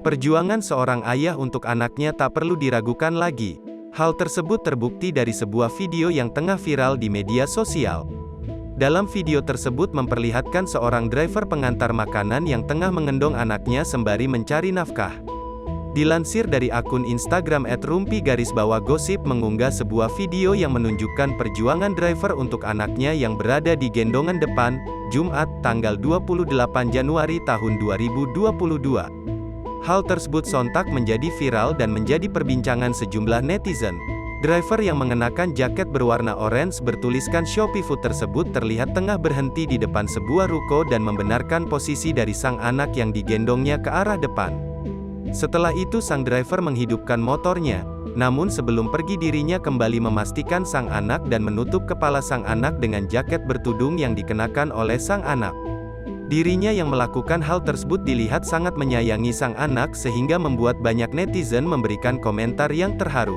Perjuangan seorang ayah untuk anaknya tak perlu diragukan lagi. Hal tersebut terbukti dari sebuah video yang tengah viral di media sosial. Dalam video tersebut memperlihatkan seorang driver pengantar makanan yang tengah mengendong anaknya sembari mencari nafkah. Dilansir dari akun Instagram @rumpi_gosip mengunggah sebuah video yang menunjukkan perjuangan driver untuk anaknya yang berada di gendongan depan, Jumat, tanggal 28 Januari tahun 2022. Hal tersebut sontak menjadi viral dan menjadi perbincangan sejumlah netizen. Driver yang mengenakan jaket berwarna orange bertuliskan Shopee Food tersebut terlihat tengah berhenti di depan sebuah ruko dan membenarkan posisi dari sang anak yang digendongnya ke arah depan. Setelah itu sang driver menghidupkan motornya, namun sebelum pergi dirinya kembali memastikan sang anak dan menutup kepala sang anak dengan jaket bertudung yang dikenakan oleh sang anak. Dirinya yang melakukan hal tersebut dilihat sangat menyayangi sang anak sehingga membuat banyak netizen memberikan komentar yang terharu.